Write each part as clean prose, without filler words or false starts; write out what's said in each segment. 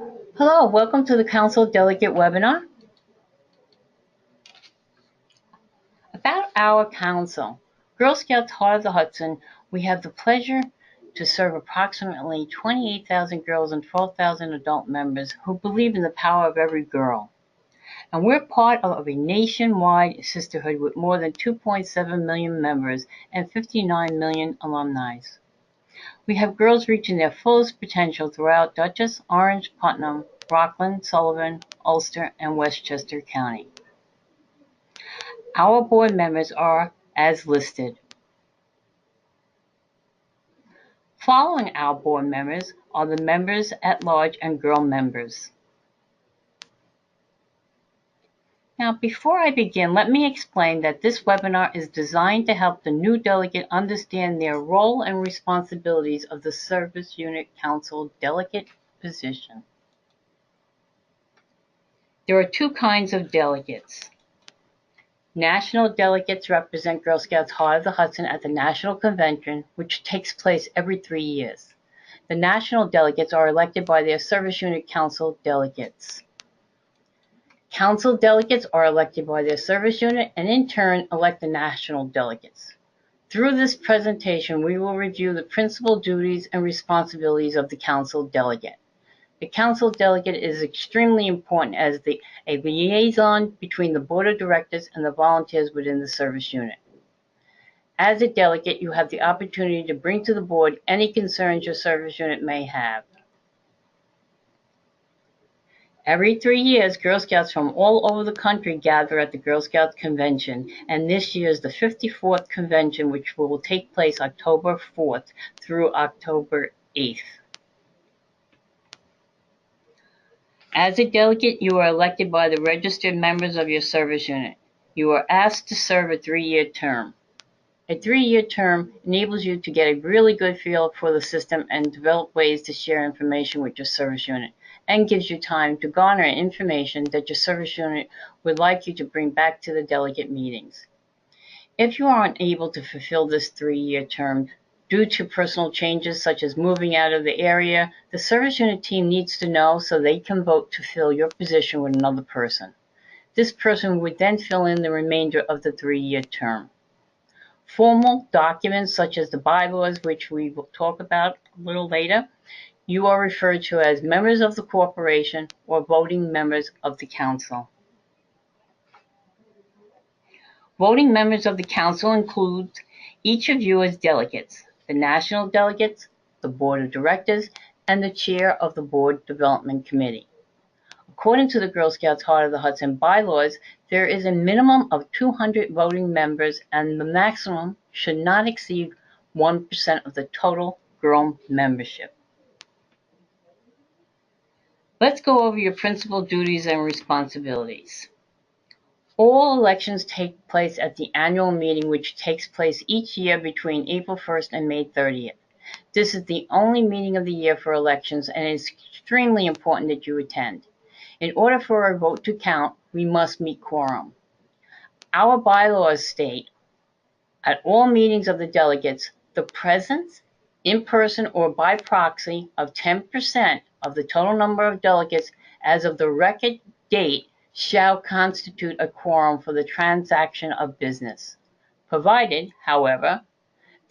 Hello, welcome to the Council Delegate webinar. About our council, Girl Scouts Heart of the Hudson, we have the pleasure to serve approximately 28,000 girls and 12,000 adult members who believe in the power of every girl. And we're part of a nationwide sisterhood with more than 2.7 million members and 59 million alumni. We have girls reaching their fullest potential throughout Dutchess, Orange, Putnam, Rockland, Sullivan, Ulster, and Westchester County. Our board members are as listed. Following our board members are the members at large and girl members. Now, before I begin, let me explain that this webinar is designed to help the new delegate understand their role and responsibilities of the Service Unit Council delegate position. There are two kinds of delegates. National delegates represent Girl Scouts Heart of the Hudson at the National Convention, which takes place every 3 years. The national delegates are elected by their Service Unit Council delegates. Council delegates are elected by their service unit and in turn elect the national delegates. Through this presentation, we will review the principal duties and responsibilities of the council delegate. The council delegate is extremely important as a liaison between the board of directors and the volunteers within the service unit. As a delegate, you have the opportunity to bring to the board any concerns your service unit may have. Every 3 years, Girl Scouts from all over the country gather at the Girl Scouts Convention, and this year is the 54th convention, which will take place October 4th through October 8th. As a delegate, you are elected by the registered members of your service unit. You are asked to serve a 3-year term. A 3-year term enables you to get a really good feel for the system and develop ways to share information with your service unit, and gives you time to garner information that your service unit would like you to bring back to the delegate meetings. If you are unable to fulfill this 3-year term due to personal changes such as moving out of the area, the service unit team needs to know so they can vote to fill your position with another person. This person would then fill in the remainder of the 3-year term. Formal documents such as the bylaws, which we will talk about a little later, you are referred to as members of the corporation or voting members of the council. Voting members of the council include each of you as delegates, the national delegates, the board of directors, and the chair of the board development committee. According to the Girl Scouts Heart of the Hudson bylaws, there is a minimum of 200 voting members and the maximum should not exceed 1% of the total girl membership. Let's go over your principal duties and responsibilities. All elections take place at the annual meeting, which takes place each year between April 1st and May 30th. This is the only meeting of the year for elections and it is extremely important that you attend. In order for our vote to count, we must meet quorum. Our bylaws state, at all meetings of the delegates, the presence, in person or by proxy, of 10% of the total number of delegates as of the record date shall constitute a quorum for the transaction of business, provided, however,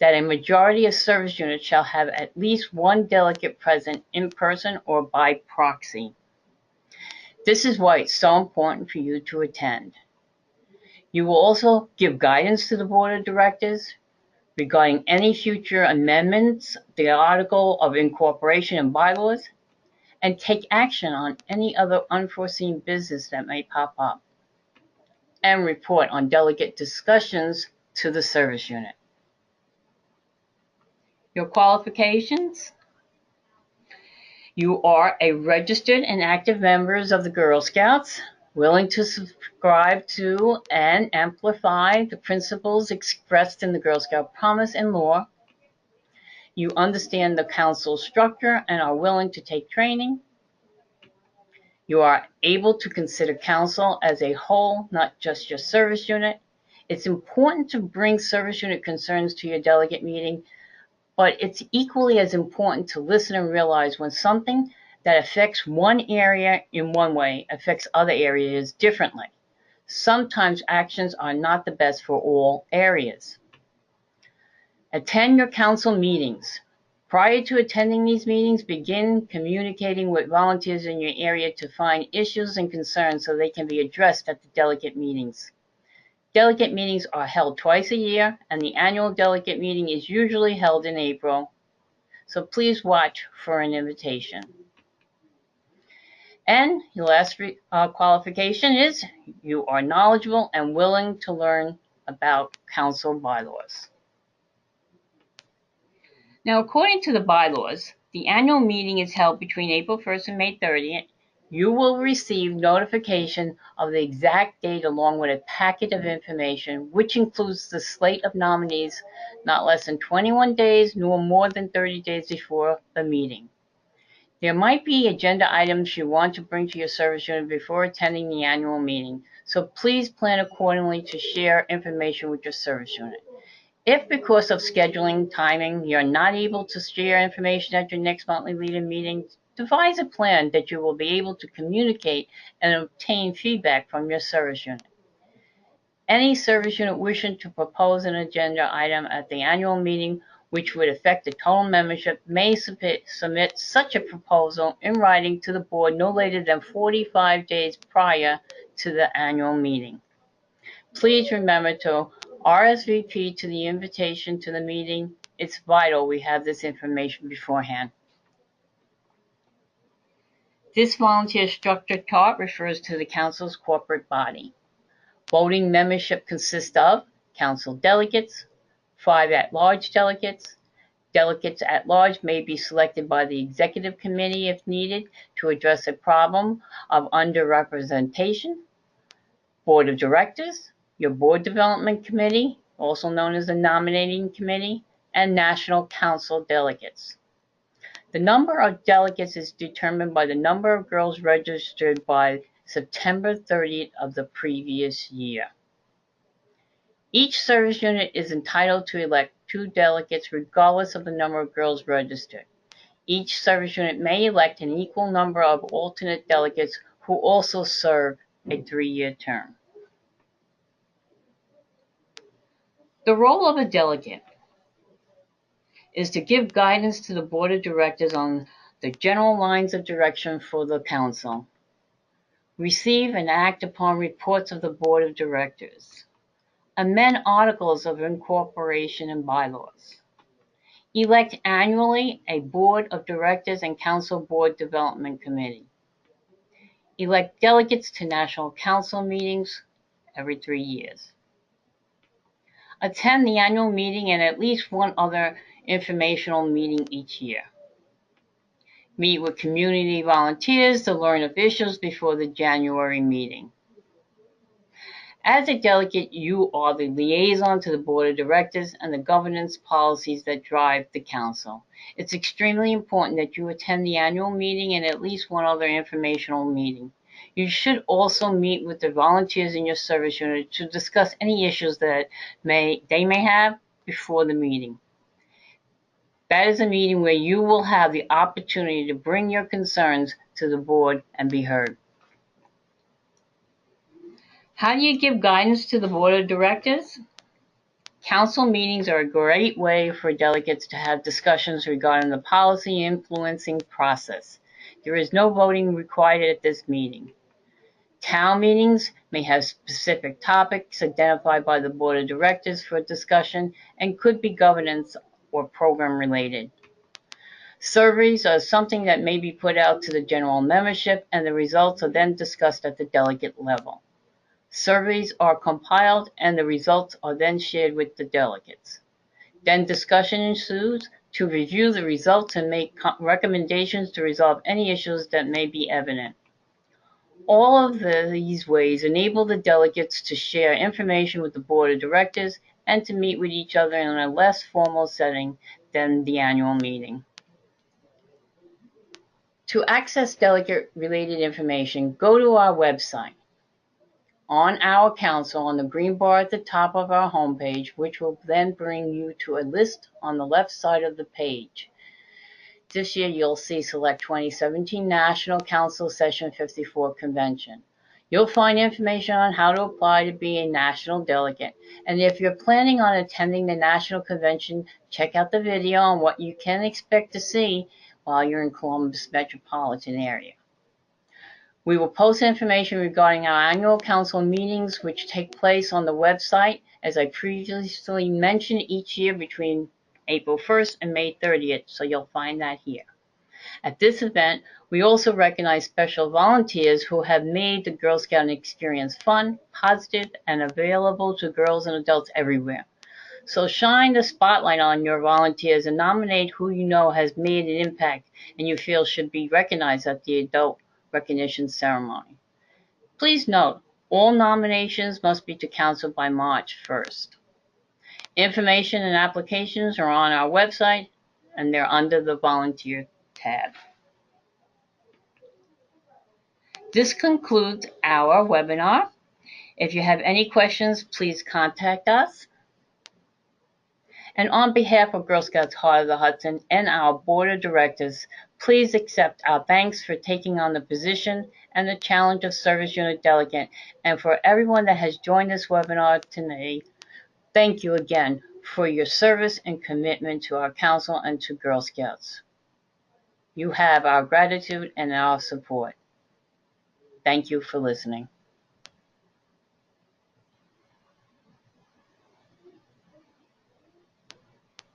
that a majority of service units shall have at least one delegate present in person or by proxy. This is why it's so important for you to attend. You will also give guidance to the board of directors regarding any future amendments, the article of incorporation and bylaws, and take action on any other unforeseen business that may pop up, and report on delegate discussions to the service unit. Your qualifications? You are a registered and active members of the Girl Scouts, willing to subscribe to and amplify the principles expressed in the Girl Scout Promise and Law. You understand the council structure and are willing to take training. You are able to consider council as a whole, not just your service unit. It's important to bring service unit concerns to your delegate meeting, but it's equally as important to listen and realize when something that affects one area in one way affects other areas differently. Sometimes actions are not the best for all areas. Attend your council meetings. Prior to attending these meetings, begin communicating with volunteers in your area to find issues and concerns so they can be addressed at the delegate meetings. Delegate meetings are held twice a year, and the annual delegate meeting is usually held in April, so please watch for an invitation. And your last qualification is you are knowledgeable and willing to learn about council bylaws. Now, according to the bylaws, the annual meeting is held between April 1st and May 30th. You will receive notification of the exact date along with a packet of information, which includes the slate of nominees not less than 21 days nor more than 30 days before the meeting. There might be agenda items you want to bring to your service unit before attending the annual meeting, so please plan accordingly to share information with your service unit. If because of scheduling timing you're not able to share information at your next monthly leader meeting, devise a plan that you will be able to communicate and obtain feedback from your service unit. Any service unit wishing to propose an agenda item at the annual meeting which would affect the total membership may submit such a proposal in writing to the board no later than 45 days prior to the annual meeting. Please remember to RSVP to the invitation to the meeting. It's vital we have this information beforehand. This volunteer structure chart refers to the council's corporate body. Voting membership consists of council delegates, 5 at-large delegates. Delegates at large may be selected by the executive committee if needed to address a problem of underrepresentation. Board of directors, your board development committee, also known as the nominating committee, and national council delegates. The number of delegates is determined by the number of girls registered by September 30th of the previous year. Each service unit is entitled to elect 2 delegates regardless of the number of girls registered. Each service unit may elect an equal number of alternate delegates who also serve a 3-year term. The role of a delegate is to give guidance to the board of directors on the general lines of direction for the council, receive and act upon reports of the board of directors, amend articles of incorporation and bylaws, elect annually a board of directors and council board development committee, elect delegates to national council meetings every 3 years, attend the annual meeting and at least one other informational meeting each year, meet with community volunteers to learn of issues before the January meeting. As a delegate, you are the liaison to the board of directors and the governance policies that drive the council. It's extremely important that you attend the annual meeting and at least one other informational meeting. You should also meet with the volunteers in your service unit to discuss any issues that they may have before the meeting. That is a meeting where you will have the opportunity to bring your concerns to the board and be heard. How do you give guidance to the board of directors? Council meetings are a great way for delegates to have discussions regarding the policy influencing process. There is no voting required at this meeting. Town meetings may have specific topics identified by the board of directors for discussion and could be governance or program related. Surveys are something that may be put out to the general membership, and the results are then discussed at the delegate level. Surveys are compiled, and the results are then shared with the delegates. Then discussion ensues to review the results and make recommendations to resolve any issues that may be evident. All of these ways enable the delegates to share information with the board of directors and to meet with each other in a less formal setting than the annual meeting. To access delegate-related information, go to our website. On our council, on the green bar at the top of our homepage, which will then bring you to a list on the left side of the page. This year you'll see Select 2017 National Council Session 54 Convention. You'll find information on how to apply to be a national delegate. And if you're planning on attending the national convention, check out the video on what you can expect to see while you're in Columbus metropolitan area. We will post information regarding our annual council meetings, which take place on the website, as I previously mentioned, each year between April 1st and May 30th, so you'll find that here. At this event, we also recognize special volunteers who have made the Girl Scout experience fun, positive, and available to girls and adults everywhere. So shine the spotlight on your volunteers and nominate who you know has made an impact and you feel should be recognized at the adult recognition ceremony. Please note, all nominations must be to council by March 1st. Information and applications are on our website and they're under the volunteer tab. This concludes our webinar. If you have any questions, please contact us. And on behalf of Girl Scouts Heart of the Hudson and our Board of Directors, please accept our thanks for taking on the position and the challenge of Service Unit Delegate. And for everyone that has joined this webinar today, thank you again for your service and commitment to our council and to Girl Scouts. You have our gratitude and our support. Thank you for listening.